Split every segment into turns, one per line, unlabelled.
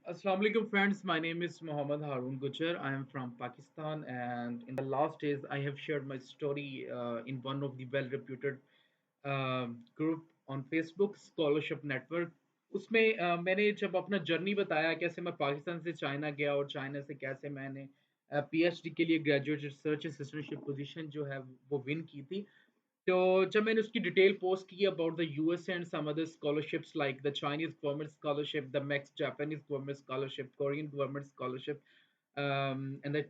Assalamu alaikum friends, my name is Mohammad Harun Gujar. I am from Pakistan, and in the last days I have shared my story in one of the well-reputed group on Facebook, Scholarship Network. उसमें मैंने जब अपना journey बताया कैसे मैं पाकिस्तान से China गया और चाइना से कैसे मैंने पीएचडी के लिए ग्रेजुएट रिसर्च असिस्टेंटशिप पोजीशन जो है वो विन की थी। तो जब मैंने उसकी डिटेल पोस्ट की about the US and some other scholarships like the Chinese government scholarship, the MEXT Japanese government scholarship, Korean government scholarship and the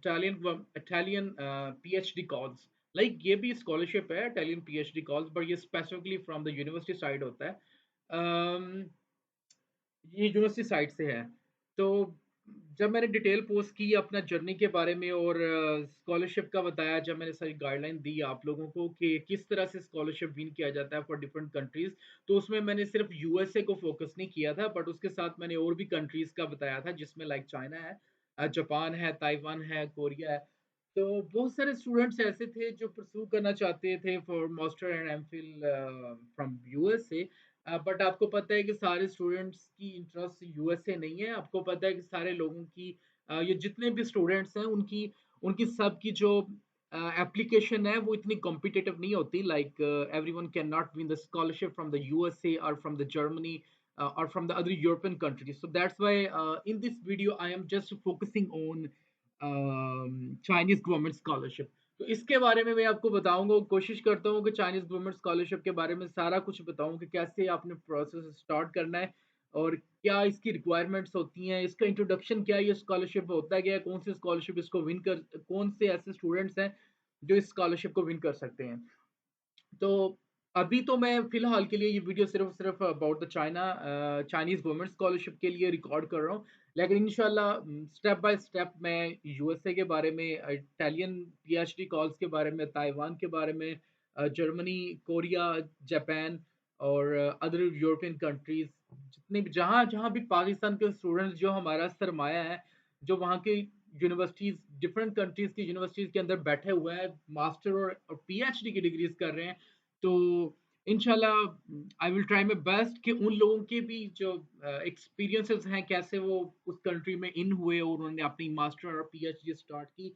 Italian PhD calls, like ये भी स्कॉलरशिप है इटालियन पीएचडी कॉल्स, बट ये specifically from the university side होता है। ये university site से है। तो जब मैंने डिटेल पोस्ट की अपना जर्नी के बारे में और स्कॉलरशिप का बताया, जब मैंने सारी गाइडलाइन दी आप लोगों को कि किस तरह से स्कॉलरशिप विन किया जाता है फॉर डिफरेंट कंट्रीज, तो उसमें मैंने सिर्फ यूएसए को फोकस नहीं किया था, बट उसके साथ मैंने और भी कंट्रीज का बताया था जिसमें लाइक चाइना है, जापान है, ताइवान है, कोरिया है। तो बहुत सारे स्टूडेंट्स ऐसे थे जो परस्यू करना चाहते थे for master and MPhil from USA. But आपको पता है कि सारे स्टूडेंट्स की इंटरेस्ट यूएसए नहीं है। आपको पता है कि सारे लोगों की ये जितने भी स्टूडेंट्स हैं उनकी उनकी सबकी जो एप्लीकेशन है वो इतनी कॉम्पिटिटिव नहीं होती, like everyone can not win the scholarship from the USA और from the Germany or from the other European countries. So that's why in this video I am just focusing on Chinese government scholarship. तो इसके बारे में मैं आपको बताऊंगा, कोशिश करता हूँ कि चाइनीज गवर्नमेंट स्कॉलरशिप के बारे में सारा कुछ बताऊं कि कैसे आपने प्रोसेस स्टार्ट करना है और क्या इसकी रिक्वायरमेंट्स होती हैं, इसका इंट्रोडक्शन क्या है, ये स्कॉलरशिप होता है क्या, कौन सी स्कॉलरशिप इसको विन कर, कौन से ऐसे स्टूडेंट्स हैं जो इस स्कॉलरशिप को विन कर सकते हैं। तो अभी तो मैं फिलहाल के लिए ये वीडियो सिर्फ about the Chinese government scholarship के लिए रिकॉर्ड कर रहा हूँ, लेकिन इंशाल्लाह स्टेप बाय स्टेप मैं यूएसए के बारे में, इटालियन पीएचडी कॉल्स के बारे में, ताइवान के बारे में, जर्मनी, कोरिया, जापान और अदर यूरोपियन कंट्रीज, जितने भी जहाँ जहाँ भी पाकिस्तान के स्टूडेंट्स जो हमारा सरमाया है, जो वहाँ के यूनिवर्सिटीज, डिफरेंट कंट्रीज की यूनिवर्सिटीज के अंदर बैठे हुए हैं, मास्टर और पीएचडी की डिग्रीज कर रहे हैं। तो इंशाल्लाह I will try my best कि उन लोगों के भी जो एक्सपीरियंसेस हैं, कैसे वो उस कंट्री में इन हुए और उन्होंने अपनी मास्टर और पीएचडी स्टार्ट की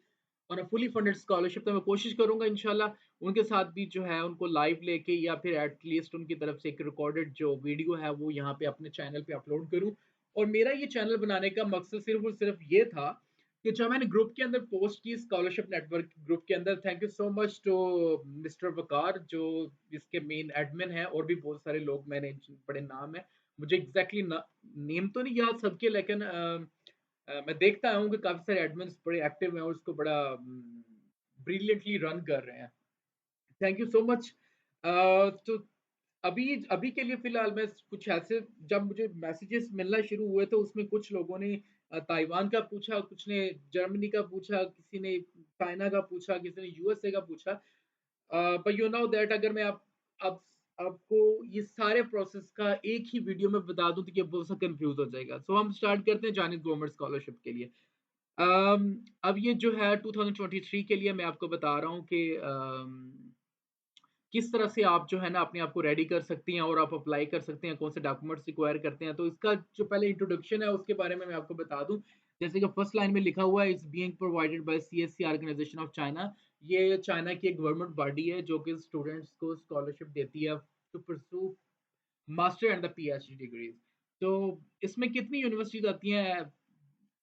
और फुली फंडेड स्कॉलरशिप। तो मैं कोशिश करूंगा इंशाल्लाह उनके साथ भी जो है उनको लाइव लेके या फिर एटलीस्ट उनकी तरफ से एक रिकॉर्डेड जो वीडियो है वो यहाँ पे अपने चैनल पे अपलोड करूँ। और मेरा ये चैनल बनाने का मकसद सिर्फ और सिर्फ ये था कि जब मैंने ग्रुप के अंदर पोस्ट की, स्कॉलरशिप नेटवर्क ग्रुप के अंदर, thank you so much to mister Waqar जो इसके मेन एडमिन है, और भी बहुत सारे लोग, मैंने बड़े नाम है, मुझे एग्जैक्टली नेम तो नहीं याद सबके, लेकिन मैं देखता हूँ कि काफी सारे एडमिन्स बड़े एक्टिव हैं और उसको बड़ा ब्रिलियंटली रन कर रहे हैं। Thank you so much. तो अभी अभी के लिए फिलहाल मैं कुछ ऐसे, जब मुझे मैसेजेस मिलना शुरू हुए तो उसमें कुछ लोगों ने ताइवान का पूछा, कुछ ने जर्मनी का पूछा, किसी ने चाइना का पूछा, किसी ने यूएसए का पूछा। बट यू नो दैट अगर मैं अब आपको ये सारे प्रोसेस का एक ही वीडियो में बता दूं तो ये बहुत सा कंफ्यूज हो जाएगा। सो हम स्टार्ट करते हैं चाइनीज गवर्नमेंट स्कॉलरशिप के लिए। अब ये जो है 2023 के लिए मैं आपको बता रहा हूँ कि किस तरह से आप जो है ना अपने आप को रेडी कर सकती हैं और आप अप्लाई कर सकते हैं, कौन से डॉक्यूमेंट्स रिक्वायर करते हैं। तो इसका जो पहले इंट्रोडक्शन है उसके बारे में मैं आपको बता दूं। जैसे कि फर्स्ट लाइन में लिखा हुआ है, is being provided by CSC organization of China. ये चाइना की एक गवर्नमेंट बॉडी है जो कि स्टूडेंट्स को स्कॉलरशिप देती है to pursue master and the PhD degrees. तो इसमें कितनी यूनिवर्सिटीज आती हैं?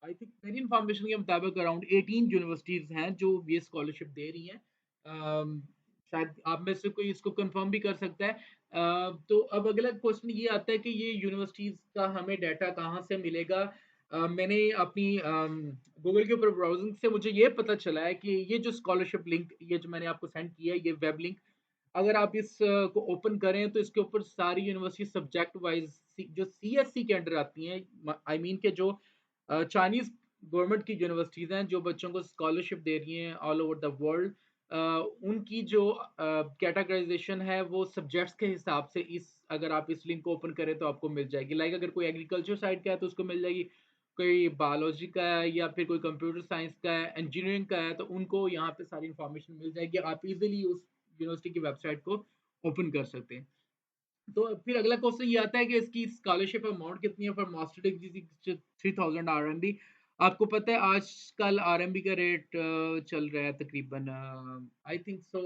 आई थिंक मेरी इन्फॉर्मेशन के मुताबिक अराउंड 18 यूनिवर्सिटीज हैं जो ये स्कॉलरशिप दे रही हैं। शायद आप में से कोई इसको कंफर्म भी कर सकता है। तो अब अगला क्वेश्चन ये आता है कि ये यूनिवर्सिटीज का हमें डाटा कहाँ से मिलेगा? मैंने अपनी गूगल के ऊपर ब्राउजिंग से मुझे ये पता चला है कि ये जो स्कॉलरशिप लिंक, ये जो मैंने आपको सेंड किया है, ये वेब लिंक, अगर आप इस को ओपन करें तो इसके ऊपर सारी यूनिवर्सिटी सब्जेक्ट वाइज जो सीएससी के अंडर आती हैं, आई मीन के जो चाइनीज गवर्नमेंट की यूनिवर्सिटीज हैं जो बच्चों को स्कॉलरशिप दे रही हैं ऑल ओवर द वर्ल्ड, उनकी जो कैटेगराइजेशन है वो सब्जेक्ट्स के हिसाब से, इस अगर आप इस लिंक को ओपन करें तो आपको मिल जाएगी। लाइक अगर कोई एग्रीकल्चर साइड का है तो उसको मिल जाएगी, कोई बायोलॉजी का है या फिर कोई कंप्यूटर साइंस का है, इंजीनियरिंग का है, तो उनको यहाँ पे सारी इन्फॉर्मेशन मिल जाएगी। आप इजीली उस यूनिवर्सिटी की वेबसाइट को ओपन कर सकते हैं। तो फिर अगला क्वेश्चन ये आता है कि इसकी स्कॉलरशिप अमाउंट कितनी है फॉर मास्टर डिग्री 3000 आरएमबी। आपको पता है आजकल आरएमबी का रेट चल रहा है तकरीबन आई थिंक सो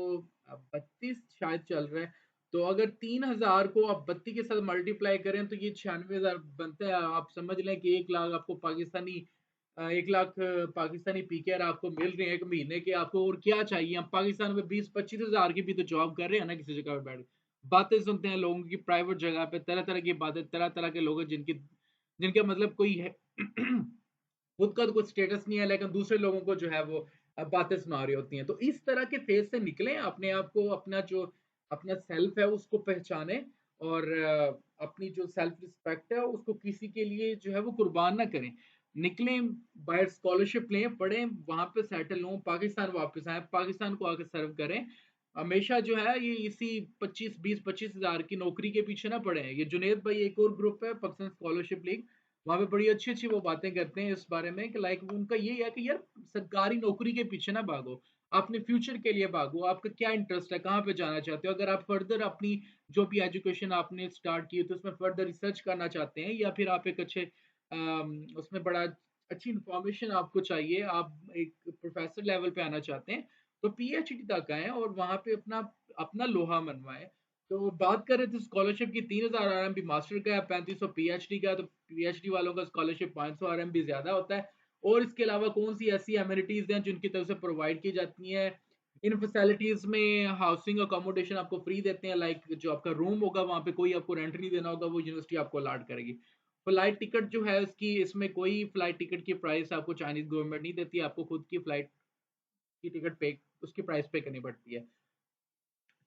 32 शायद चल रहा है। तो अगर 3000 को आप 32 के साथ मल्टीप्लाई करें तो ये 96,000 बनता है। आप समझ लें कि 1 लाख आपको पाकिस्तानी 1 लाख पाकिस्तानी पीकेआर आपको मिल रहे हैं 1 महीने के। आपको और क्या चाहिए? हम पाकिस्तान में 20-25 हज़ार की भी तो जॉब कर रहे हैं ना किसी जगह पे बैठ के। बातें सुनते हैं लोगों की प्राइवेट जगह पे तरह-तरह की बातें, तरह-तरह के लोग हैं जिनकी जिनके मतलब कोई है खुद का तो कुछ स्टेटस नहीं है लेकिन दूसरे लोगों को जो है वो बातें सुना रही होती हैं। तो इस तरह के फेज़ से निकलें, अपने आप को अपना जो अपना सेल्फ है उसको पहचानें और अपनी जो सेल्फ रिस्पेक्ट है उसको किसी के लिए जो है वो कुर्बान ना करें। निकलें, बाहर स्कॉलरशिप लें, पढ़ें, वहाँ पे सेटल हों, पाकिस्तान वापस आएँ, पाकिस्तान को आके सर्व करें। हमेशा जो है ये इसी 25-20-25 हज़ार की नौकरी के पीछे ना पड़े हैं। ये जुनैद भाई एक और ग्रुप है पाकिस्तान स्कॉलरशिप लीग, वहाँ पे बड़ी अच्छी-अच्छी वो बातें करते हैं इस बारे में कि लाइक उनका ये है कि यार सरकारी नौकरी के पीछे ना भागो, अपने फ्यूचर के लिए भागो, आपका क्या इंटरेस्ट है, कहाँ पे जाना चाहते हो? अगर आप फर्दर अपनी जो भी एजुकेशन आपने स्टार्ट की है तो उसमें फर्दर रिसर्च करना चाहते हैं या फिर आप एक अच्छे उसमें बड़ा अच्छी इन्फॉर्मेशन आपको चाहिए, आप एक प्रोफेसर लेवल पे आना चाहते हैं, तो पीएचडी तक आएँ और वहाँ पे अपना अपना लोहा मनवाएँ। तो बात करें तो स्कॉलरशिप की 3000 आरएमबी मास्टर का है, 3500 पीएचडी का है, तो पीएचडी वालों का स्कॉलरशिप 500 आरएमबी ज़्यादा होता है। और इसके अलावा कौन-सी ऐसी एमिनिटीज़ हैं जिनकी तरफ से प्रोवाइड की जाती हैं? इन फैसिलिटीज़ में हाउसिंग अकोमोडेशन आपको फ्री देते हैं, लाइक जो आपका रूम होगा वहाँ पे कोई आपको रेंट नहीं देना होगा, वो यूनिवर्सिटी आपको अलॉट करेगी। फ्लाइट टिकट जो है उसकी इसमें कोई फ्लाइट टिकट की प्राइस आपको चाइनीज़ गवर्नमेंट नहीं देती, आपको खुद की फ्लाइट की टिकट पे उसकी प्राइस पे करनी पड़ती है।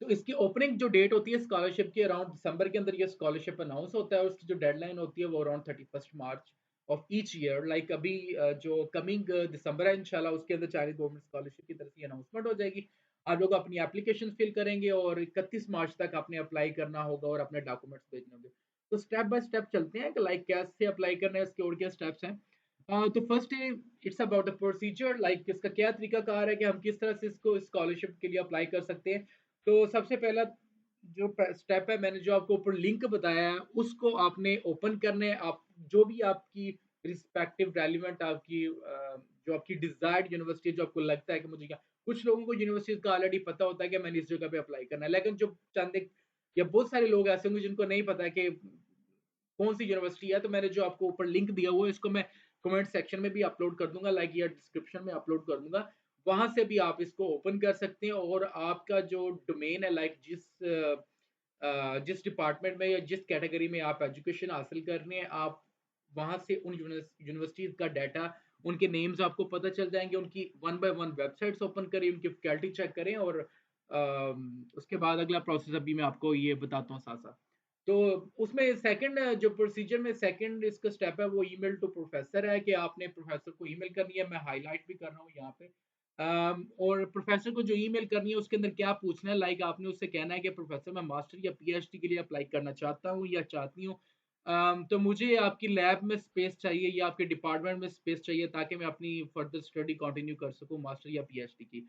तो इसकी ओपनिंग जो डेट होती है स्कॉलरशिप की अराउंड दिसंबर के अंदर ये स्कॉलरशिप अनाउंस होता है और उसकी जो डेडलाइन होती है वो around 31st March of each year. Like अभी जो कमिंग दिसंबर है इंशाल्लाह उसके अंदर चाइनीज गवर्नमेंट स्कॉलरशिप की तरफ से अनाउंसमेंट हो जाएगी। आप लोग अपनी एप्लीकेशन फिल करेंगे और 31 मार्च तक आपने अप्लाई करना होगा और अपने डॉक्यूमेंट्स भेजने होंगे। तो स्टेप बाय स्टेप चलते हैं कि लाइक कैसे अप्लाई करना है, इसके और क्या स्टेप्स हैं। तो first it's about the procedure, like इसका क्या तरीकाकार है कि हम किस तरह से इसको स्कॉलरशिप के लिए अप्लाई कर सकते हैं। तो सबसे पहला जो स्टेप है मैंने जो आपको ऊपर लिंक बताया है उसको आपने ओपन करना है। आप जो भी आपकी रिस्पेक्टिव रेलिवेंट आपकी जो आपकी डिजायर्ड यूनिवर्सिटी जो आपको लगता है कि मुझे क्या, कुछ लोगों को यूनिवर्सिटीज का ऑलरेडी पता होता है कि मैंने इस जगह पे अप्लाई करना है, लेकिन जो चंद या बहुत सारे लोग ऐसे होंगे जिनको नहीं पता है कि कौन सी यूनिवर्सिटी है। तो मैंने जो आपको ऊपर लिंक दिया हुआ है इसको मैं कमेंट सेक्शन में भी अपलोड कर दूंगा, लाइक या डिस्क्रिप्शन में अपलोड कर दूंगा। वहां से भी आप इसको ओपन कर सकते हैं और आपका जो डोमेन है, लाइक जिस डिपार्टमेंट में या जिस कैटेगरी में आप एजुकेशन हासिल कर रहे हैं, आप वहां से उन यूनिवर्सिटीज का डाटा, उनके नेम्स आपको पता चल जाएंगे। उनकी one by one websites open करें, उनकी फैकल्टी चेक करें और उसके बाद अगला प्रोसेस अभी मैं आपको ये बताता हूँ साथ साथ। तो उसमें सेकंड जो प्रोसीजर में सेकंड इसका स्टेप है वो ईमेल टू प्रोफेसर है कि आपने प्रोफेसर को ईमेल करनी है। मैं हाईलाइट भी कर रहा हूँ यहाँ पे। और प्रोफेसर को जो ईमेल करनी है उसके अंदर क्या पूछना है, लाइक आपने उससे कहना है कि प्रोफेसर मैं मास्टर या पीएचडी के लिए अप्लाई करना चाहता हूँ या चाहती हूँ। तो मुझे आपकी लैब में स्पेस चाहिए या आपके डिपार्टमेंट में स्पेस चाहिए ताकि मैं अपनी फर्दर स्टडी कंटिन्यू कर सकूँ मास्टर या पीएचडी की।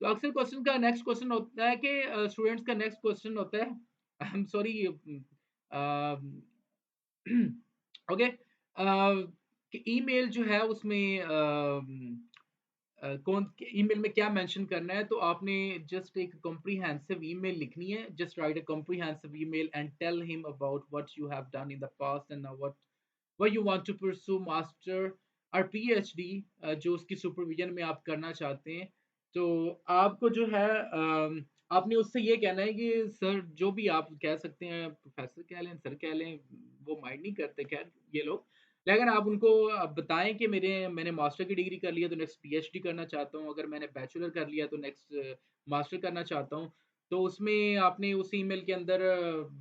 तो अक्सर क्वेश्चन का नेक्स्ट क्वेश्चन होता है कि स्टूडेंट्स का नेक्स्ट क्वेश्चन होता है आई एम सॉरी ओके कि ईमेल जो है उसमें कौन ईमेल में क्या मेंशन करना है। तो आपने जस्ट एक कॉम्प्रिहेंसिव ईमेल लिखनी है। Just write a comprehensive email and tell him about what you have done in the past and what you want to pursue master और पीएचडी जो उसकी सुपरविजन में आप करना चाहते हैं। तो आपको जो है आपने उससे ये कहना है कि सर जो भी आप कह सकते हैं, प्रोफेसर कह लें, सर कह लें, वो माइंड नहीं करते खैर ये लोग। लेकिन आप उनको बताएँ कि मैंने मास्टर की डिग्री कर लिया तो नेक्स्ट पीएचडी करना चाहता हूँ, अगर मैंने बैचलर कर लिया तो नेक्स्ट मास्टर करना चाहता हूँ। तो उसमें आपने उस ईमेल के अंदर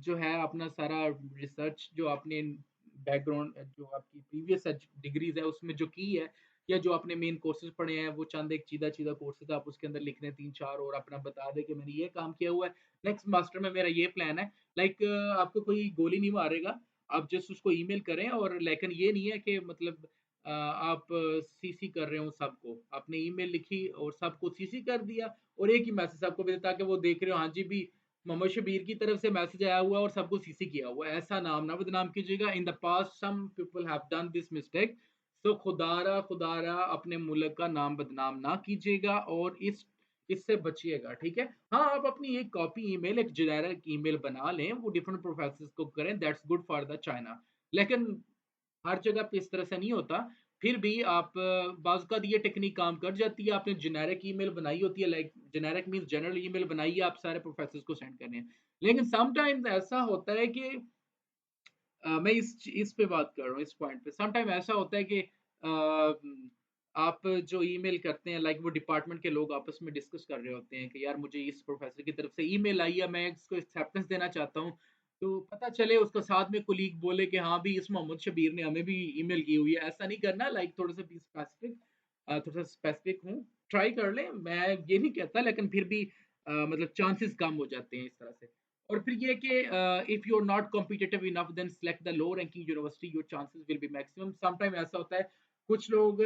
जो है अपना सारा रिसर्च जो आपने बैकग्राउंड जो आपकी प्रीवियस डिग्रीज़ है उसमें जो की है या जो आपने मेन कोर्सेज़ पढ़े हैं वो चंद एक चीदा-चीदा कोर्सेज़ आप उसके अंदर लिख दें 3-4 और अपना बता दें कि मैंने ये काम किया हुआ है, नेक्स्ट मास्टर में मेरा ये प्लान है। लाइक आपको कोई गोली नहीं मारेगा, आप जस्ट उसको ईमेल करें और लेकिन ये नहीं है कि मतलब आप सीसी कर रहे हो सबको। आपने ईमेल लिखी और सबको सीसी कर दिया और एक ही मैसेज सबको भेजा ताकि वो देख रहे हो हाँ जी भी मोहम्मद शबीर की तरफ से मैसेज आया हुआ है और सबको सीसी किया हुआ है, ऐसा नाम ना बदनाम कीजिएगा। In the past some people have done this mistake, so खुदारा खुदारा अपने मुल्क का नाम बदनाम ना कीजिएगा और इससे बचिएगा, ठीक है। हाँ, आप अपनी एक कॉपी ईमेल, एक जेनेरिक ईमेल बना लें, वो डिफरेंट प्रोफेसर्स को करें, that's good for the China. लेकिन हर जगह पे इस तरह से नहीं होता। फिर भी आप बाज़-औक़ात ये टेक्नीक काम कर जाती है। आपने जेनेरिक ईमेल बनाई होती है, like generic means general email बनाई है, आप सारे प्रोफेसर्स को सेंड करने हैं। लेकिन समटाइम्स ऐसा होता है कि मैं इस पे बात कर रहा हूँ, इस पॉइंट पे। सम टाइम ऐसा होता है कि आप जो ईमेल करते हैं, लाइक वो डिपार्टमेंट के लोग आपस में डिस्कस कर रहे होते हैं कि यार मुझे इस प्रोफेसर की तरफ से ईमेल आई है, मैं इसको एक्सेप्टेंस देना चाहता हूँ। तो पता चले उसका साथ में कोलीग बोले कि हाँ भी इस मोहम्मद शबीर ने हमें भी ईमेल की हुई है। ऐसा नहीं करना, लाइक थोड़ा-सा बी स्पेसिफिक, थोड़ा-सा स्पेसिफिक हूँ। ट्राई कर लें, मैं ये नहीं कहता, लेकिन फिर भी मतलब चांसेस कम हो जाते हैं इस तरह से। और फिर ये कि if you are not competitive enough then select the low ranking university, your chances will be maximum. Some time ऐसा होता है, कुछ लोग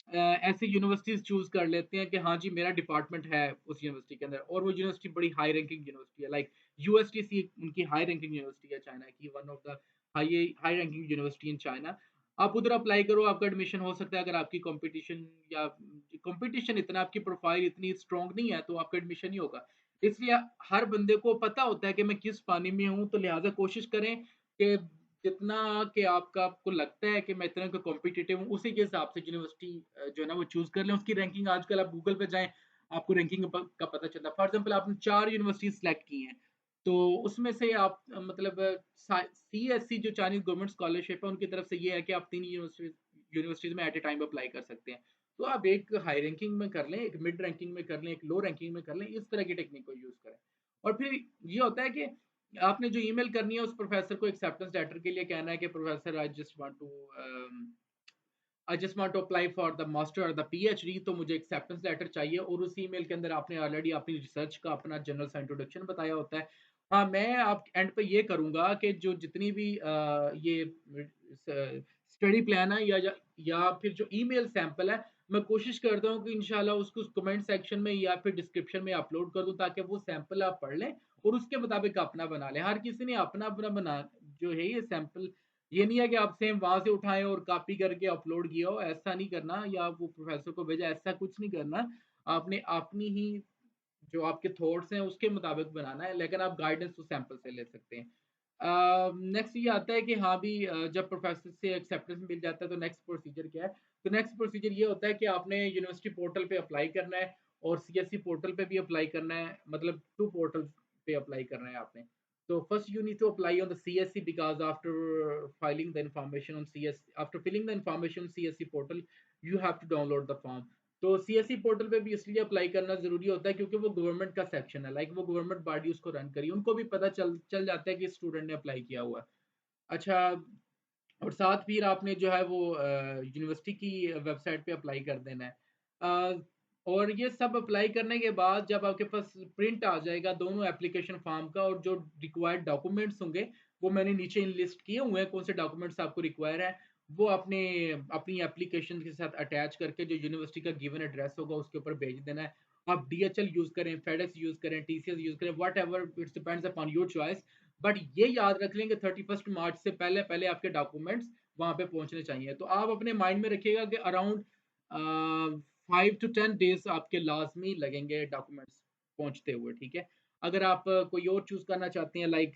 ऐसी यूनिवर्सिटीज़ चूज़ कर लेते हैं कि हाँ जी, मेरा डिपार्टमेंट है उस यूनिवर्सिटी के अंदर और वो यूनिवर्सिटी बड़ी हाई रैंकिंग यूनिवर्सिटी है, लाइक यूएसटीसी उनकी हाई रैंकिंग यूनिवर्सिटी है चाइना की, one of the high ranking university in China. आप उधर अप्लाई करो, आपका एडमिशन हो सकता है। अगर आपकी कॉम्पिटिशन या कॉम्पिटिशन इतना, आपकी प्रोफाइल इतनी स्ट्रांग नहीं है, तो आपका एडमिशन ही होगा। इसलिए हर बंदे को पता होता है कि मैं किस पानी में हूँ, तो लिहाज़ा कोशिश करें कि जितना कि आपको लगता है कि मैं इतना का कॉम्पिटिटिव हूँ, उसी के हिसाब से यूनिवर्सिटी जो है ना वो चूज़ कर लें। उसकी रैंकिंग आजकल आप गूगल पे जाएँ, आपको रैंकिंग का पता चलता है। फॉर एग्ज़ाम्पल आपने 4 यूनिवर्सिटीज़ सेलेक्ट की हैं, तो उसमें से आप मतलब सीएससी जो चाइनीज़ गवर्नमेंट स्कॉलरशिप है, उनकी तरफ से ये है कि आप 3 यूनिवर्सिटीज़ में एट अ टाइम अप्लाई कर सकते हैं। तो आप एक हाई रैंकिंग में कर लें, एक मिड रैंकिंग में कर लें, एक लो रैंकिंग में कर लें, इस तरह की टेक्निक को यूज़ करें। और फिर ये होता है कि आपने जो ईमेल करनी है उस प्रोफ़ेसर को एक्सेप्टेंस लेटर के लिए कहना है कि professor I just want to apply for the master और द पीएचडी, तो मुझे एक्सेप्टेंस लेटर चाहिए। और उस ईमेल के अंदर आपने ऑलरेडी अपनी रिसर्च का अपना जनरल सा इंट्रोडक्शन बताया होता है। हाँ, मैं आप एंड पे ये करूँगा कि जो जितनी भी ये स्टडी प्लान है या फिर जो ईमेल सैंपल है, मैं कोशिश करता हूँ कि इंशाल्लाह उसको कमेंट सेक्शन में या फिर डिस्क्रिप्शन में अपलोड कर दूँ, ताकि वो सैंपल आप पढ़ लें और उसके मुताबिक अपना बना लें। हर किसी ने अपना-अपना बना जो है ये सैंपल, ये नहीं है कि आप सेम वहाँ से उठाएँ और कॉपी करके अपलोड किया हो, ऐसा नहीं करना, या वो प्रोफ़ेसर को भेजा, ऐसा कुछ नहीं करना। आपने अपनी ही जो आपके थॉट्स हैं उसके मुताबिक बनाना है, लेकिन आप गाइडेंस उस सैंपल से ले सकते हैं। नेक्स्ट ये आता है कि हाँ भी जब प्रोफ़ेसर से एक्सेप्टेंस मिल जाता है तो नेक्स्ट प्रोसीजर क्या है? तो नेक्स्ट प्रोसीजर ये होता है कि आपने यूनिवर्सिटी पोर्टल पे अप्लाई करना है और सीएससी पोर्टल पे भी अप्लाई करना है, मतलब 2 पोर्टल्स पे अप्लाई करना है आपने। So first you need to apply on the CSC, because after filing the information on CSC, after filling the information on CSC portal, you have to download the form. तो CSC portal पे भी इसलिए apply करना ज़रूरी होता है क्योंकि वो गवर्नमेंट का सेक्शन है, लाइक वो गवर्नमेंट बॉडी उसको रन करी है, उनको भी पता चल चल जाता है कि स्टूडेंट ने अप्लाई किया हुआ है। अच्छा, और साथ फिर आपने जो है वो यूनिवर्सिटी की वेबसाइट पे अप्लाई कर देना है। और ये सब अप्लाई करने के बाद जब आपके पास प्रिंट आ जाएगा दोनों एप्लीकेशन फॉर्म का, और जो रिक्वायर्ड डॉक्यूमेंट्स होंगे, वो मैंने नीचे लिस्ट किए हुए हैं, कौन से डॉक्यूमेंट्स आपको रिक्वायर है। वो आपने अपनी एप्लीकेशन के साथ अटैच करके जो यूनिवर्सिटी का गिवन एड्रेस होगा उसके ऊपर भेज देना है। आप डीएचएल यूज़ करें, फेडेक्स यूज़ करें, टीसीएस यूज़ करें, whatever, it's depends upon your choice. But ये याद रख लें कि 31 मार्च से पहले-पहले आपके डॉक्यूमेंट्स वहाँ पे पहुँचने चाहिए। तो आप अपने माइंड में रखिएगा कि अराउंड 5 टू 10 डेज़ आपके लाज़मी लगेंगे डॉक्यूमेंट्स पहुँचते हुए, ठीक है? अगर आप कोई और चूज़ करना चाहते हैं, लाइक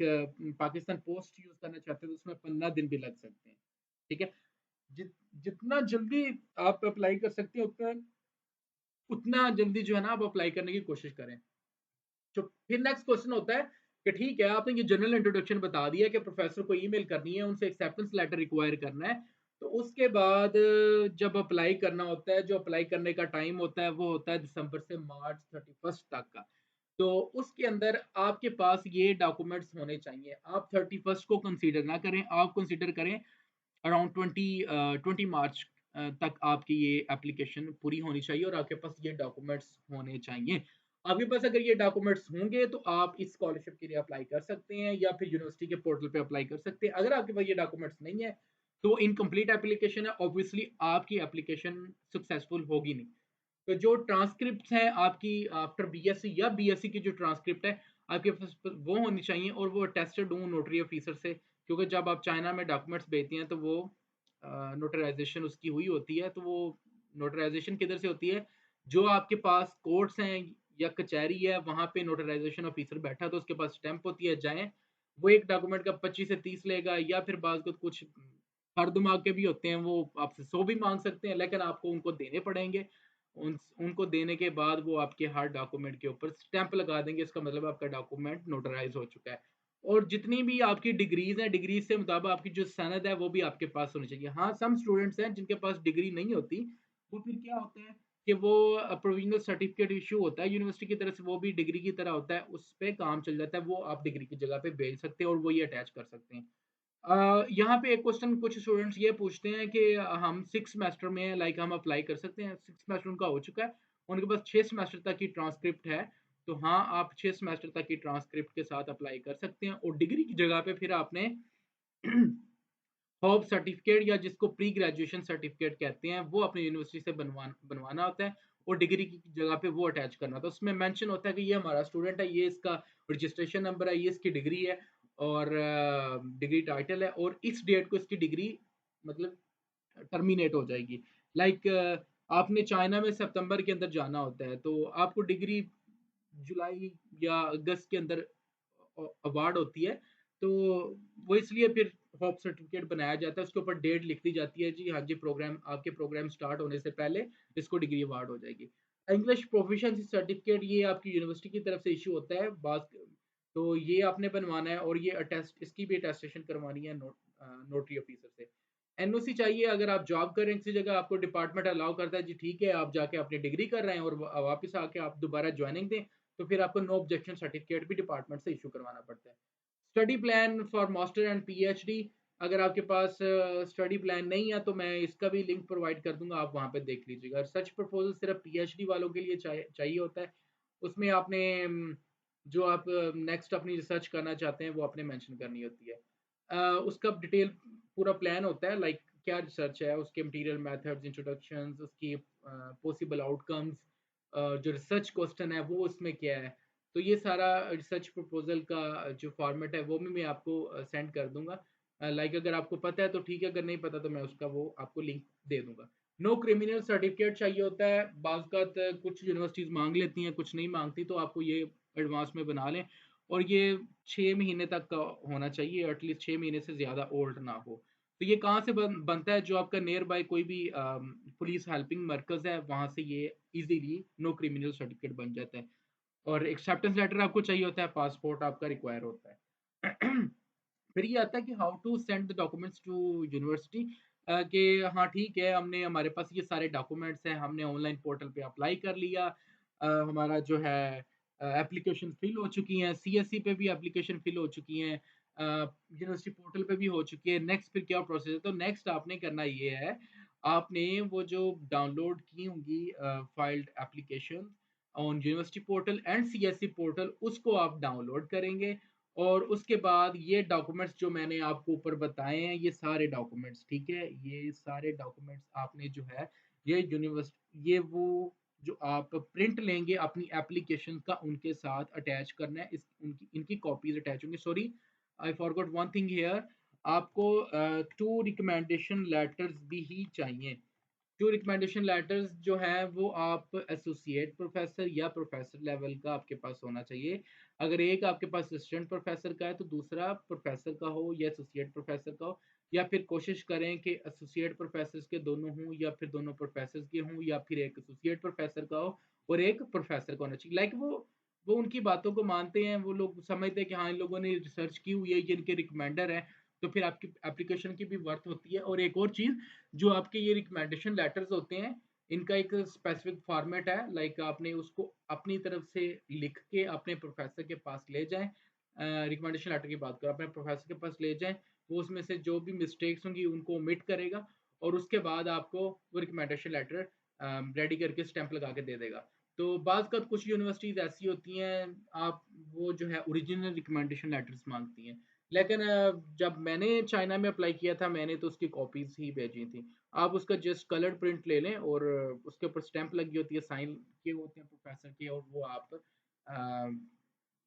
पाकिस्तान पोस्ट यूज़ करना चाहते हैं, तो उसमें 15 दिन भी लग सकते हैं, ठीक है? जितना जल्दी आप अप्लाई कर सकते हैं, उतना उतना जल्दी जो है ना आप अप्लाई करने की कोशिश करें। तो फिर नेक्स्ट क्वेश्चन होता है कि ठीक है, आपने ये जनरल इंट्रोडक्शन बता दिया कि प्रोफेसर को ईमेल करनी है, उनसे एक्सेप्टेंस लेटर रिक्वायर करना है। तो उसके बाद जब अप्लाई करना होता है, जो अप्लाई करने का टाइम होता है, वो होता है दिसंबर से मार्च 31 तक का। तो उसके अंदर आपके पास ये डॉक्यूमेंट्स होने चाहिए। आप 31 को कंसीडर ना करें, आप कंसीडर करें अराउंड 20 मार्च तक आपकी ये एप्लीकेशन पूरी होनी चाहिए और आपके पास ये डॉक्यूमेंट्स होने चाहिए। आपके पास अगर ये डॉक्यूमेंट्स होंगे तो आप इस स्कॉलरशिप के लिए अप्लाई कर सकते हैं या फिर यूनिवर्सिटी के पोर्टल पे अप्लाई कर सकते हैं। अगर आपके पास ये डॉक्यूमेंट्स नहीं है, तो इनकम्प्लीट एप्लीकेशन है, ऑब्वियसली आपकी एप्लीकेशन सक्सेसफुल होगी नहीं। तो जो ट्रांसक्रिप्ट्स हैं आपकी आफ्टर बीएससी या बीएससी की जो ट्रांसक्रिप्ट है, आपके पास वो होनी चाहिए और वो अटेस्टेड हों नोटरी ऑफिसर से, क्योंकि जब आप चाइना में डॉक्यूमेंट्स भेजती हैं तो वो नोटराइज़ेशन उसकी हुई होती है, तो वो नोटराइज़ेशन किधर से होती है? जो आपके पास कोर्ट्स हैं या कचहरी है, वहाँ पे नोटराइज़ेशन ऑफिसर बैठा है, तो उसके पास स्टैम्प होती है, जाएँ, वो एक डॉक्यूमेंट का 25 से 30 लेगा या फिर बाज़-अवत कुछ हर दिमाग के भी होते हैं, वो आपसे 100 भी माँग सकते हैं, लेकिन आपको उनको देने पड़ेंगे। उनको देने के बाद वो आपके हर डॉक्यूमेंट के ऊपर स्टैंप लगा देंगे, इसका मतलब आपका डॉक्यूमेंट नोटराइज़ हो चुका है। और जितनी भी आपकी डिग्रीज़ हैं, डिग्रीज़ से मुताबिक आपकी जो सनद है, वो भी आपके पास होनी चाहिए। हाँ, सम स्टूडेंट्स हैं जिनके पास डिग्री नहीं होती, वो फिर क्या होता है कि वो प्रोविज़नल सर्टिफ़िकेट इश्यू होता है यूनिवर्सिटी की तरफ से, वो भी डिग्री की तरह होता है, उस पे काम चल जाता है, वो आप डिग्री की जगह पे भेज सकते हैं और वो ये अटैच कर सकते हैं। यहाँ पे एक क्वेश्चन कुछ स्टूडेंट्स ये पूछते हैं कि हम 6 सेमेस्टर में हैं, लाइक हम अप्लाई कर सकते हैं? 6 सेमेस्टर उनका हो चुका है, उनके पास 6 सेमेस्टर तक की ट्रांसक्रिप्ट है, तो हाँ, आप 6 सेमेस्टर तक की ट्रांसक्रिप्ट के साथ अप्लाई कर सकते हैं और डिग्री की जगह पे फिर आपने हॉब सर्टिफिकेट या जिसको प्री ग्रेजुएशन सर्टिफिकेट कहते हैं, वो अपनी यूनिवर्सिटी से बनवाना होता है और डिग्री की जगह पे वो अटैच करना होता है। उसमें मेंशन होता है कि ये हमारा स्टूडेंट है, ये इसका रजिस्ट्रेशन नंबर है, ये इसकी डिग्री है और डिग्री टाइटल है और इस डेट को इसकी डिग्री मतलब टर्मिनेट हो जाएगी। लाइक आपने चाइना में सितंबर के अंदर जाना होता है, तो आपको डिग्री जुलाई या अगस्त के अंदर अवार्ड होती है, तो वो इसलिए फिर हॉप सर्टिफिकेट बनाया जाता है, उसके ऊपर डेट लिख दी जाती है जी, हाँ जी, प्रोग्राम आपके प्रोग्राम स्टार्ट होने से पहले इसको डिग्री अवार्ड हो जाएगी। इंग्लिश प्रोफिशिएंसी सर्टिफिकेट ये आपकी यूनिवर्सिटी की तरफ से इश्यू होता है, तो ये आपने बनवाना है और ये अटेस्ट इसकी भी अटेस्टेशन करवानी है नोटरी ऑफिसर से। एनओसी चाहिए अगर आप जॉब कर रहे हैं किसी जगह, आपको डिपार्टमेंट अलाउ करता है जी ठीक है, आप जाके अपनी डिग्री कर रहे हैं और वापस आके आप दोबारा जॉइनिंग दें, तो फिर आपको नो ऑब्जेक्शन सर्टिफिकेट भी डिपार्टमेंट से इश्यू करवाना पड़ता है। Study plan for master and PhD, अगर आपके पास स्टडी प्लान नहीं है तो मैं इसका भी लिंक प्रोवाइड कर दूंगा, आप वहाँ पे देख लीजिएगा। रिसर्च प्रपोजल सिर्फ पीएचडी वालों के लिए चाहिए होता है, उसमें आपने जो आप नेक्स्ट अपनी रिसर्च करना चाहते हैं वो आपने मेंशन करनी होती है। उसका डिटेल पूरा प्लान होता है, लाइक क्या रिसर्च है, उसके मटेरियल मेथड्स, इंट्रोडक्शंस, उसकी पॉसिबल आउटकम्स, जो रिसर्च क्वेश्चन है वो उसमें क्या है। तो ये सारा रिसर्च प्रपोजल का जो फॉर्मेट है वो भी मैं आपको सेंड कर दूंगा। लाइक अगर आपको पता है तो ठीक है, अगर नहीं पता तो मैं उसका वो आपको लिंक दे दूंगा। नो क्रिमिनल सर्टिफिकेट चाहिए होता है, बाज़ कुछ यूनिवर्सिटीज़ मांग लेती हैं, कुछ नहीं मांगती, तो आपको ये एडवांस में बना लें और ये 6 महीने तक का होना चाहिए, एटलीस्ट 6 महीने से ज़्यादा ओल्ड ना हो। तो ये कहाँ से बनता है? जो आपका नियर बाय कोई भी पुलिस हेल्पिंग मरकज़ है, वहाँ से ये ईज़िली नो क्रिमिनल सर्टिफिकेट बन जाता है। और एक्सेप्टेंस लेटर आपको चाहिए होता है, पासपोर्ट आपका रिक्वायर होता है। फिर ये आता है कि how to send the documents to university, कि हाँ ठीक है, हमने हमारे पास ये सारे डॉक्यूमेंट्स हैं, हमने ऑनलाइन पोर्टल पे अप्लाई कर लिया, हमारा जो है एप्लीकेशन फिल हो चुकी हैं, सीएससी पे भी एप्लीकेशन फिल हो चुकी हैं, यूनिवर्सिटी पोर्टल पे भी हो चुकी है। नेक्स्ट फिर क्या प्रोसेस है? तो नेक्स्ट आपने करना ये है, आपने वो जो डाउनलोड की होंगी filed application on university portal and CSC portal, उसको आप डाउनलोड करेंगे और उसके बाद ये डॉक्यूमेंट्स जो मैंने आपको ऊपर बताए हैं, ये सारे डॉक्यूमेंट्स, ठीक है? ये सारे डॉक्यूमेंट्स आपने जो है, ये ये वो जो आप प्रिंट लेंगे अपनी एप्लीकेशन का, उनके साथ अटैच करना है। इनकी कॉपीज़ अटैच होंगी। Sorry, I forgot one thing here, आपको 2 रिकमेंडेशन लेटर्स भी ही चाहिए। जो रिकमेंडेशन लेटर्स जो हैं वो आप एसोसिएट प्रोफेसर या प्रोफेसर लेवल का आपके पास होना चाहिए। अगर एक आपके पास असिस्टेंट प्रोफेसर का है तो दूसरा प्रोफेसर का हो या एसोसिएट प्रोफेसर का हो, या फिर कोशिश करें कि एसोसिएट प्रोफेसर्स के दोनों हों या फिर दोनों प्रोफेसर्स के हों या फिर एक एसोसिएट प्रोफेसर का हो और एक प्रोफेसर का होना चाहिए। लाइक वो उनकी बातों को मानते हैं, वो लोग समझते हैं कि हाँ, इन लोगों ने रिसर्च की हुई है, ये इनके रिकमेंडर हैं, तो फिर आपकी एप्लीकेशन की भी वर्थ होती है। और एक और चीज़, जो आपके ये रिकमेंडेशन लेटर्स होते हैं, इनका एक स्पेसिफिक फॉर्मेट है, लाइक आपने उसको अपनी तरफ से लिख के अपने प्रोफेसर के पास ले जाएँ। रिकमेंडेशन लेटर की बात करूँ, अपने प्रोफेसर के पास ले जाएँ, वो उसमें से जो भी मिस्टेक्स होंगी उनको ओमिट करेगा और उसके बाद आपको वो रिकमेंडेशन लेटर रेडी करके स्टैंप लगा के दे देगा। तो कुछ यूनिवर्सिटीज़ ऐसी होती हैं, आप वो जो है ओरिजिनल रिकमेंडेशन लेटर्स माँगती हैं। लेकिन जब मैंने चाइना में अप्लाई किया था, मैंने तो उसकी कॉपीज़ ही भेजी थी। आप उसका जस्ट कलर्ड प्रिंट ले लें और उसके ऊपर स्टैम्प लगी होती है, साइन किए होते हैं प्रोफेसर के, और वो आप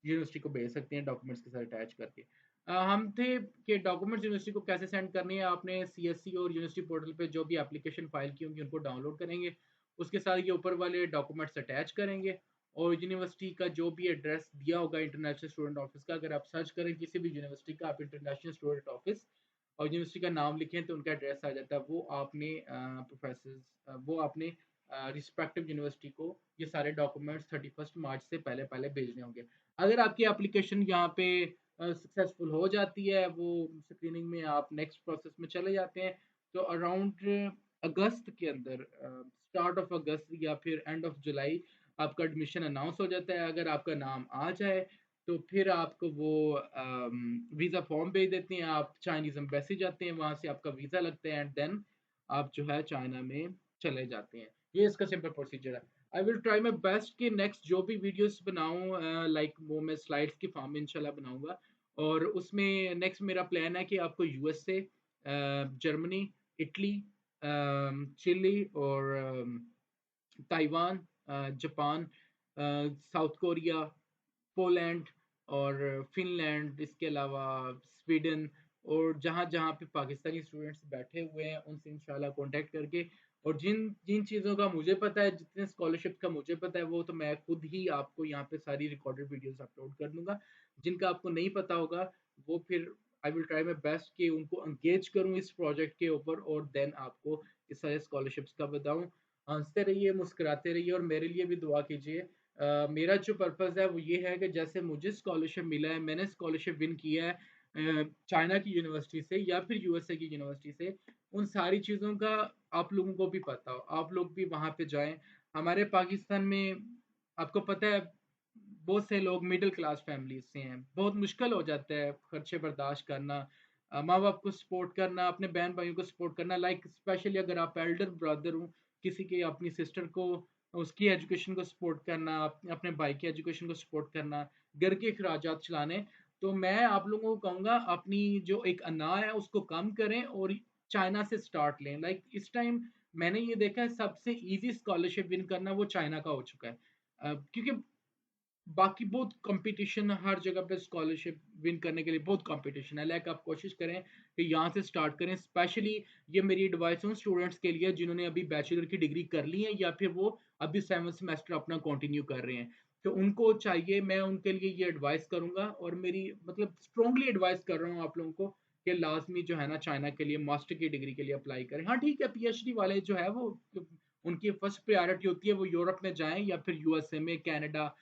यूनिवर्सिटी को भेज सकते हैं डॉक्यूमेंट्स के साथ अटैच करके। हम थे कि डॉक्यूमेंट्स यूनिवर्सिटी को कैसे सेंड करनी है, आपने सीएससी और यूनिवर्सिटी पोर्टल पे जो भी एप्लीकेशन फाइल की होंगी उनको डाउनलोड करेंगे। उसके साथ ये ऊपर वाले डॉक्यूमेंट्स अटैच करेंगे और यूनिवर्सिटी का जो भी एड्रेस दिया होगा इंटरनेशनल स्टूडेंट ऑफिस का, अगर आप सर्च करें किसी भी यूनिवर्सिटी का, आप इंटरनेशनल स्टूडेंट ऑफिस और यूनिवर्सिटी का नाम लिखें तो उनका एड्रेस आ जाता है। वो आपने वो आपने रिस्पेक्टिव यूनिवर्सिटी को ये सारे डॉक्यूमेंट्स 31 मार्च से पहले पहले भेजने होंगे। अगर आपकी एप्लीकेशन यहाँ पे सक्सेसफुल हो जाती है, वो स्क्रीनिंग में आप नेक्स्ट प्रोसेस में चले जाते हैं, तो अराउंड अगस्त के अंदर, स्टार्ट ऑफ अगस्त या फिर एंड ऑफ जुलाई आपका एडमिशन अनाउंस हो जाता है। अगर आपका नाम आ जाए तो फिर आपको वो वीज़ा फॉर्म भेज देते हैं, आप चाइनीज़ एम्बेसी जाते हैं, वहाँ से आपका वीज़ा लगता है एंड देन आप जो है चाइना में चले जाते हैं। ये इसका सिंपल प्रोसीजर है। I will try my best कि नेक्स्ट जो भी वीडियोस बनाऊँ, लाइक वो मैं स्लाइड्स की फॉर्म में इंशाल्लाह बनाऊँगा और उसमें नेक्स्ट मेरा प्लान है कि आपको यूएसए, जर्मनी, इटली, चिली और Taiwan, Japan, south Korea, Poland और फ़िनलैंड, इसके अलावा स्वीडन और जहाँ-जहाँ पे पाकिस्तानी स्टूडेंट्स बैठे हुए हैं, उनसे इंशाल्लाह कॉन्टैक्ट करके और जिन जिन चीज़ों का मुझे पता है, जितने स्कॉलरशिप का मुझे पता है, वो तो मैं खुद ही आपको यहाँ पे सारी रिकॉर्डेड वीडियोज़ अपलोड कर दूँगा। जिनका आपको नहीं पता होगा, वो फिर I will try my best कि उनको एंगेज करूँ इस प्रोजेक्ट के ऊपर और देन आपको इस सारे स्कॉलरशिप्स का बताऊँ। हँसते रहिए, मुस्कुराते रहिए और मेरे लिए भी दुआ कीजिए। मेरा जो पर्पज़ है वो ये है कि जैसे मुझे स्कॉलरशिप मिला है, मैंने स्कॉलरशिप विन किया है चाइना की यूनिवर्सिटी से या फिर यूएसए की यूनिवर्सिटी से, उन सारी चीज़ों का आप लोगों को भी पता हो, आप लोग भी वहाँ पे जाएँ। हमारे पाकिस्तान में आपको पता है बहुत से लोग मिडल क्लास फैमिलीज़ से हैं, बहुत मुश्किल हो जाता है खर्चे बर्दाश्त करना, माँ-बाप को सपोर्ट करना, अपने बहन-भाइयों को सपोर्ट करना, लाइक स्पेशली अगर आप एल्डर ब्रदर हो, किसी की अपनी सिस्टर को उसकी एजुकेशन को सपोर्ट करना, अपने भाई की एजुकेशन को सपोर्ट करना, घर के अखराजात चलाने। तो मैं आप लोगों को कहूँगा अपनी जो एक अना है उसको कम करें और चाइना से स्टार्ट लें। लाइक इस टाइम मैंने ये देखा है सबसे ईज़ी स्कॉलरशिप विन करना वो चाइना का हो चुका है। क्योंकि बाकी बहुत कॉम्पिटिशन है हर जगह पे स्कॉलरशिप विन करने के लिए बहुत कॉम्पिटिशन है। लाइक आप कोशिश करें कि यहाँ से स्टार्ट करें। स्पेशली ये मेरी एडवाइस उन स्टूडेंट्स के लिए जिन्होंने अभी बैचलर की डिग्री कर ली है या फिर वो अभी 7th सेमेस्टर अपना कंटिन्यू कर रहे हैं। तो उनको चाहिए मैं उनके लिए ये एडवाइस करूँगा और मेरी मतलब स्ट्रांगली एडवाइस कर रहा हूँ आप लोगों को कि लाज़मी जो है ना चाइना के लिए मास्टर की डिग्री के लिए अप्लाई करें। हाँ, ठीक है पीएचडी वाले जो है वो उनकी फर्स्ट प्रायोरिटी होती है वो यूरोप में जाएँ या फिर यूएसए में, कनाडा,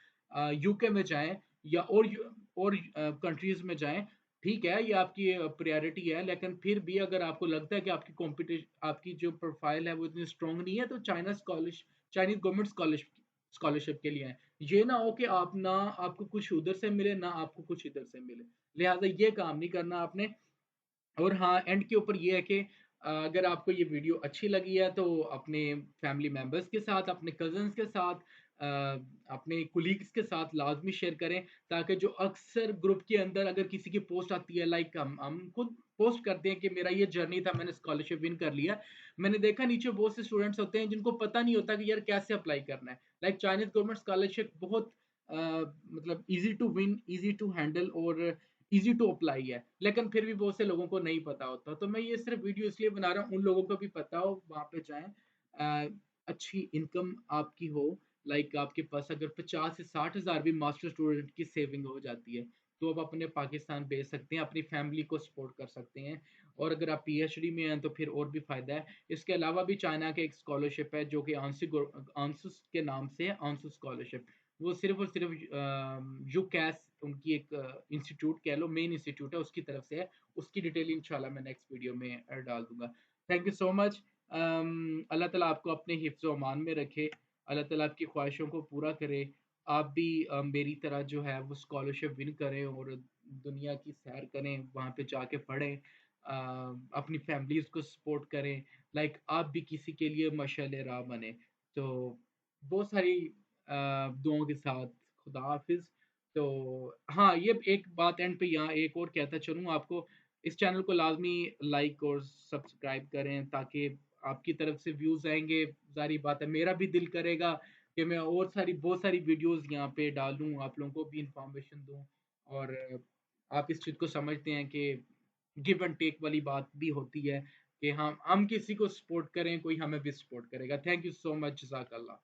यूके में जाएँ या और कंट्रीज़ में जाएँ, ठीक है, ये आपकी प्रायोरिटी है, लेकिन फिर भी अगर आपको लगता है कि आपकी जो प्रोफ़ाइल है वो इतनी स्ट्रॉन्ग नहीं है, तो चाइनीज़ गवर्नमेंट स्कॉलरशिप के लिए है। ये ना हो कि आप ना आपको कुछ उधर से मिले, ना आपको कुछ इधर से मिले। लिहाज़ा ये काम नहीं करना आपने और हाँ, एंड के ऊपर ये है कि अगर आपको ये वीडियो अच्छी लगी है तो अपने फैमिली मेंबर्स के साथ, अपने कज़िन्स के साथ, अ, अपने कोलीग्स के साथ लाज़मी शेयर करें ताकि जो अक्सर ग्रुप के अंदर अगर किसी की पोस्ट आती है लाइक हम खुद पोस्ट करते हैं कि मेरा ये जर्नी था, मैंने स्कॉलरशिप विन कर लिया। मैंने देखा नीचे बहुत से स्टूडेंट्स होते हैं जिनको पता नहीं होता कि यार कैसे अप्लाई करना है। लाइक चाइनीज़ गवर्नमेंट स्कॉलरशिप बहुत मतलब easy to win, easy to handle और ईज़ी टू अप्लाई है, लेकिन फिर भी बहुत से लोगों को नहीं पता होता। तो मैं ये सिर्फ़ वीडियो इसलिए बना रहा हूँ, उन लोगों को भी पता हो, वहाँ पे जाएँ। अच्छी इनकम आपकी हो, लाइक आपके पास अगर 50 से 60 हज़ार भी मास्टर स्टूडेंट की सेविंग हो जाती है, तो आप अपने पाकिस्तान भेज सकते हैं, अपनी फैमिली को सपोर्ट कर सकते हैं और अगर आप पीएचडी में हैं, तो फिर और भी फ़ायदा है। इसके अलावा भी चाइना का एक स्कॉलरशिप है, जो कि आंसू के नाम से है, आंसू स्कॉलरशिप। वो सिर्फ़ और सिर्फ़ यूकैस उनकी एक इंस्टीट्यूट कह लो, मेन इंस्टीट्यूट है, उसकी तरफ से है। उसकी डिटेल इंशाल्लाह मैं नेक्स्ट वीडियो में डाल दूँगा। Thank you so much. अल्लाह ताला आपको अपने हिफ्ज़-ओ अमान में रखे। अल्लाह ताला आपकी ख्वाहिशों को पूरा करे। आप भी मेरी तरह जो है वो स्कॉलरशिप विन करें और दुनिया की सैर करें, वहाँ पे जाके पढ़ें। अपनी फैमिलीज़ को सपोर्ट करें। लाइक आप भी किसी के लिए मशाल राह बनें। तो बहुत सारी दुआओं के साथ खुदा हाफ़िज़। तो हाँ, ये एक बात एंड पे यहाँ एक और कहता चलूँ आपको, इस चैनल को लाज़मी लाइक और सब्सक्राइब करें ताकि आपकी तरफ से व्यूज़ आएँगे, ज़ाहिर-सी बात है मेरा भी दिल करेगा कि मैं और सारी बहुत सारी वीडियोज़ यहाँ पे डालूँ, आप लोगों को भी इन्फॉर्मेशन दूँ और आप इस चीज़ को समझते हैं कि गिव एंड टेक वाली बात भी होती है कि हम किसी को सपोर्ट करें, कोई हमें भी सपोर्ट करेगा। थैंक यू सो मच, जज़ाकल्लाह।